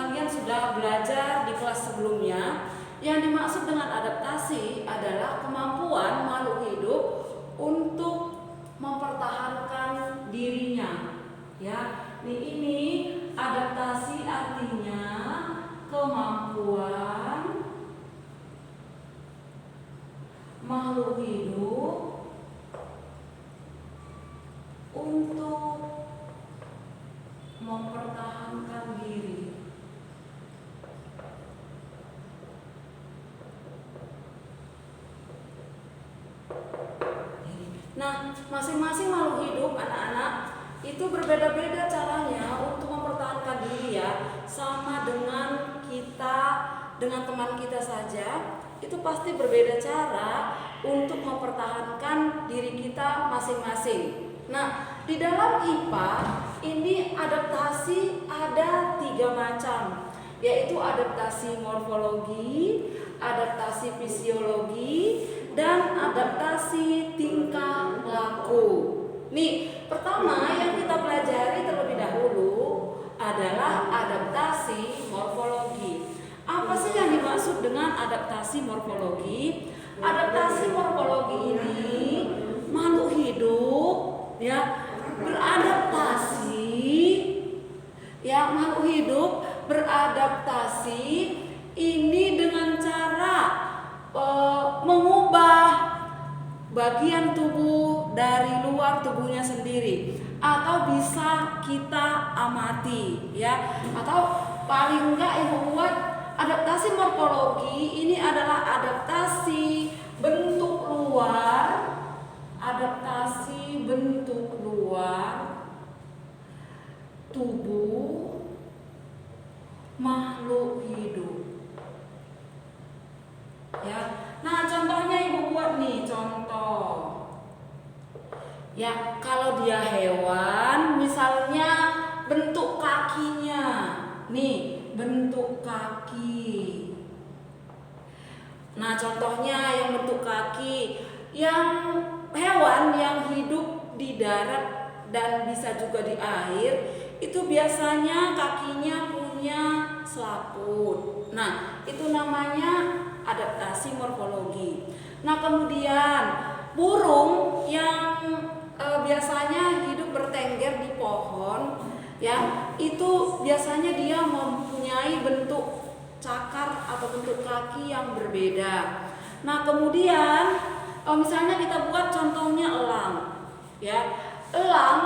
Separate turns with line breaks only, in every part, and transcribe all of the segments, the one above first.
kalian sudah belajar di kelas sebelumnya, yang dimaksud dengan adaptasi adalah kemampuan makhluk hidup untuk mempertahankan dirinya. Ya, ini adaptasi artinya kemampuan makhluk hidup untuk mempertahankan diri. Nah, masing-masing makhluk hidup anak-anak itu berbeda-beda caranya untuk mempertahankan diri ya. Sama dengan kita, dengan teman kita saja, itu pasti berbeda cara untuk mempertahankan diri kita masing-masing. Nah, di dalam IPA ini adaptasi ada 3 macam, yaitu adaptasi morfologi, adaptasi fisiologi, dan adaptasi tingkah laku. Nih, pertama yang kita pelajari terlebih dahulu adalah adaptasi morfologi. Apa sih yang dimaksud dengan adaptasi morfologi? Adaptasi morfologi ini makhluk hidup ya beradaptasi, ya makhluk hidup beradaptasi ini dengan cara mengubah bagian tubuh dari luar tubuhnya sendiri, atau bisa kita amati ya, atau paling enggak ibu buat adaptasi morfologi ini adalah adaptasi bentuk luar, adaptasi bentuk luar tubuh makhluk hidup. Ya, nah contohnya ibu buat nih contoh. Ya, kalau dia hewan, misalnya bentuk kakinya, nih bentuk kaki. Nah contohnya yang bentuk kaki, yang hewan yang hidup di darat dan bisa juga di air, itu biasanya kakinya punya selaput. Nah itu namanya adaptasi morfologi. Nah kemudian burung yang biasanya hidup bertengger di pohon, ya itu biasanya dia mempunyai bentuk cakar atau bentuk kaki yang berbeda. Nah kemudian misalnya kita buat contohnya elang, ya elang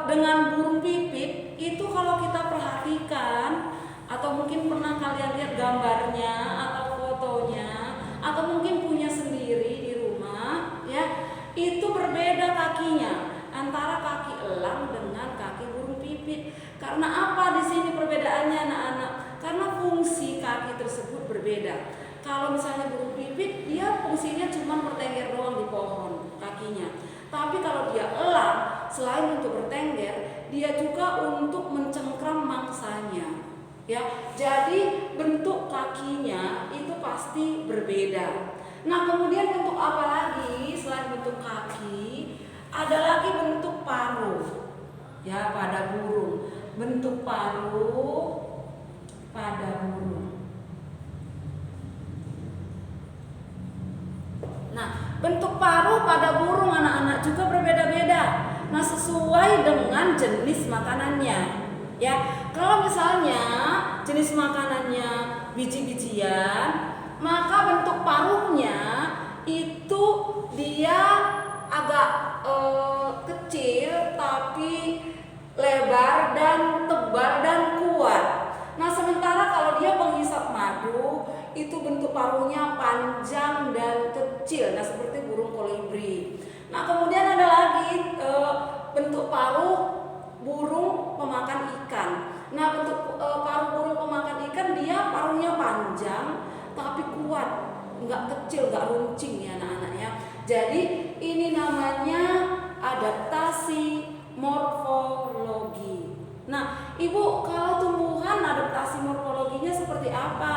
dengan burung pipit itu kalau kita perhatikan, atau mungkin pernah kalian lihat gambarnya atau fotonya, atau mungkin punya sendiri di rumah, ya itu berbeda kakinya antara kaki elang dengan kaki burung pipit. Karena apa di sini perbedaannya anak-anak? Karena fungsi kaki tersebut berbeda. Kalau misalnya burung pipit, dia fungsinya cuma bertengger doang di pohon kakinya. Tapi kalau dia elang, selain untuk bertengger, dia juga untuk mencengkram mangsanya. Ya, jadi bentuk kakinya itu pasti berbeda. Nah, kemudian bentuk apa lagi selain bentuk kaki? Ada lagi bentuk paruh. Ya, pada burung. Bentuk paruh pada burung. Nah, bentuk paruh pada burung anak-anak juga berbeda-beda. Nah, sesuai dengan jenis makanannya. Ya, kalau misalnya jenis makanannya biji-bijian, maka bentuk paruhnya itu dia agak kecil tapi lebar dan tebal dan kuat. Nah sementara kalau dia menghisap madu, itu bentuk paruhnya panjang dan kecil. Nah seperti burung kolibri. Nah kemudian ada lagi bentuk paruh burung pemakan ikan. Nah bentuk paruh burung pemakan ikan, dia paruhnya panjang tapi kuat, nggak kecil, nggak runcing ya anak-anak ya. Jadi ini namanya adaptasi morfologi. Nah ibu, kalau tumbuhan adaptasi morfologinya seperti apa?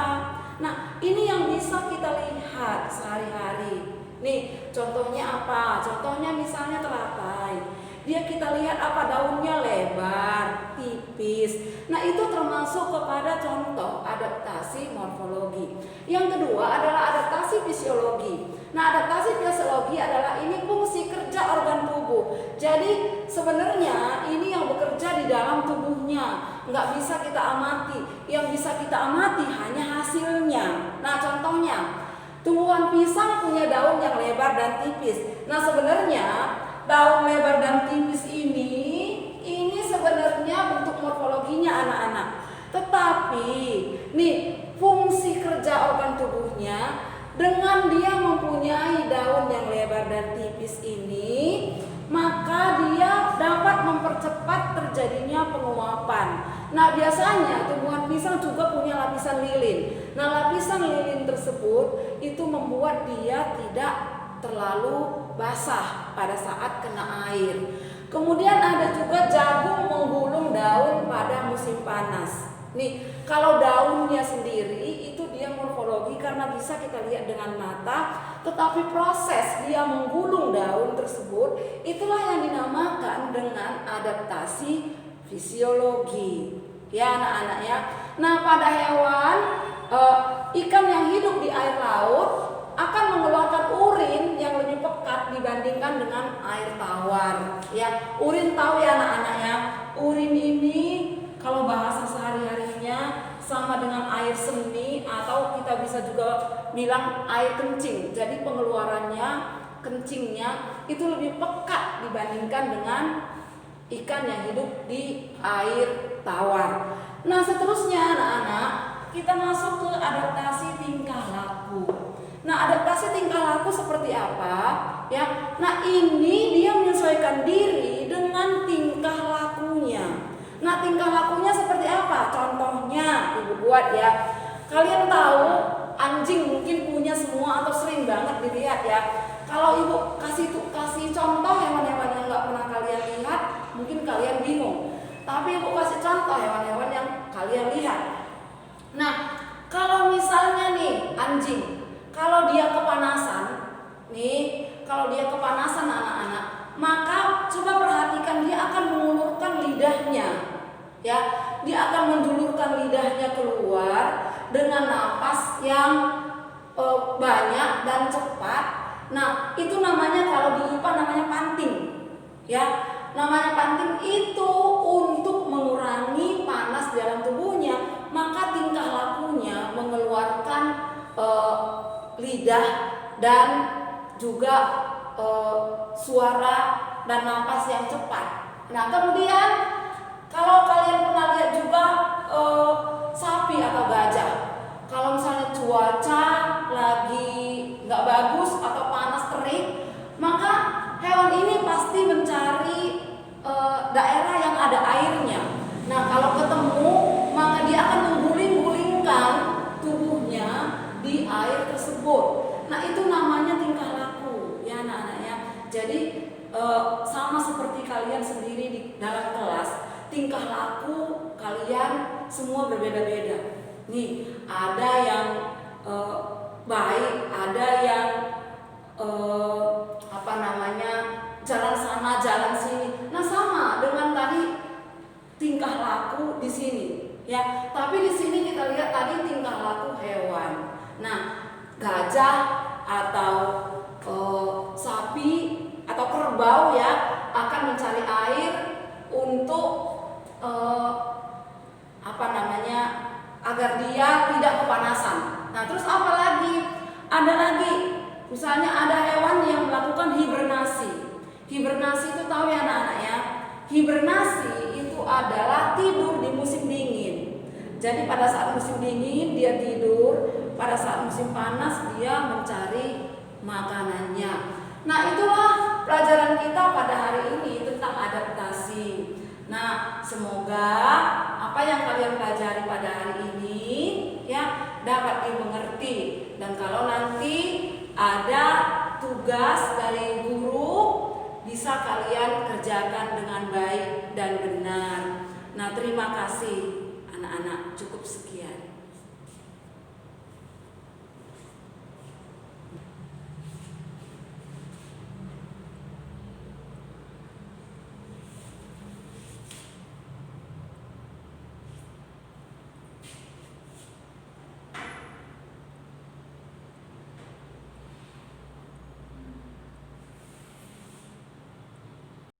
Nah ini yang bisa kita lihat sehari-hari. Nih contohnya apa? Contohnya misalnya teratai. Dia kita lihat apa daunnya lebar, tipis. Nah, itu termasuk kepada contoh adaptasi morfologi. Yang kedua adalah adaptasi fisiologi. Nah, adaptasi fisiologi adalah ini fungsi kerja organ tubuh. Jadi sebenarnya ini yang bekerja di dalam tubuhnya, nggak bisa kita amati. Yang bisa kita amati hanya hasilnya. Nah, contohnya tumbuhan pisang punya daun yang lebar dan tipis. Nah, sebenarnya daun lebar dan tipis ini sebenarnya bentuk morfologinya anak-anak. Tetapi nih fungsi kerja organ tubuhnya dengan dia mempunyai daun yang lebar dan tipis ini, maka dia dapat mempercepat terjadinya penguapan. Nah, biasanya tumbuhan pisang juga punya lapisan lilin. Nah, lapisan lilin tersebut itu membuat dia tidak terlalu basah pada saat kena air. Kemudian ada juga jagung menggulung daun pada musim panas. Nih, kalau daunnya sendiri itu dia morfologi karena bisa kita lihat dengan mata, tetapi proses dia menggulung daun tersebut itulah yang dinamakan dengan adaptasi fisiologi. Ya anak-anak ya. Nah, pada hewan ikan yang hidup di air laut akan mengeluarkan urin yang lebih pekat dibandingkan dengan air tawar. Ya, urin tahu ya anak-anak ya. Urin ini kalau bahasa sehari-harinya sama dengan air seni atau kita bisa juga bilang air kencing. Jadi pengeluarannya, kencingnya itu lebih pekat dibandingkan dengan ikan yang hidup di air tawar. Nah, seterusnya anak-anak, kita masuk ke adaptasi tingkah laku. Nah, adaptasi tingkah laku seperti apa? Ya, nah ini dia menyesuaikan diri dengan tingkah lakunya. Nah, tingkah lakunya seperti apa? Contohnya ibu buat ya. Kalian tahu anjing mungkin punya semua atau sering banget dilihat ya. Kalau ibu kasih contoh hewan-hewan yang nggak pernah kalian lihat, mungkin kalian bingung. Tapi ibu kasih contoh hewan-hewan yang kalian lihat. Nah, kalau misalnya nih anjing, kalau dia kepanasan, anak-anak, maka coba perhatikan dia akan mengulurkan lidahnya, ya, dia akan menjulurkan lidahnya keluar dengan napas yang banyak dan cepat. Nah, itu namanya kalau di IPA namanya panting, ya. Namanya panting itu untuk mengurangi panas dalam tubuhnya, maka tingkah lakunya mengeluarkan lidah dan juga suara dan napas yang cepat. Nah, kemudian kalau kalian pernah lihat juga sapi atau gajah, kalau misalnya cuaca lagi nggak bagus atau panas terik, maka hewan ini pasti mencari daerah yang ada airnya. Nah, kalau ketemu maka dia akan mengguling-gulingkan tubuhnya di air tersebut. Nah, itu namanya tingkah laku ya anak-anak ya. Jadi sama seperti kalian sendiri di dalam kelas, tingkah laku kalian semua berbeda-beda. Nih, ada yang baik, ada yang jalan sana jalan sini. Nah, sama dengan tadi tingkah laku di sini ya. Tapi di sini kita lihat tadi tingkah laku hewan. Nah, gajah atau sapi atau kerbau ya akan mencari air untuk agar dia tidak kepanasan. Nah, terus apa lagi? Ada lagi, misalnya ada hewan yang melakukan hibernasi. Hibernasi itu tahu ya anak-anak ya. Hibernasi itu adalah tidur di musim dingin. Jadi pada saat musim dingin dia tidur, pada saat musim panas dia mencari makanannya. Nah, itulah pelajaran kita pada hari ini tentang adaptasi. Nah, semoga apa yang kalian pelajari pada hari ini ya dapat dimengerti. Dan kalau nanti ada tugas dari guru, bisa kalian kerjakan dengan baik dan benar. Nah, terima kasih anak-anak, cukup sekian.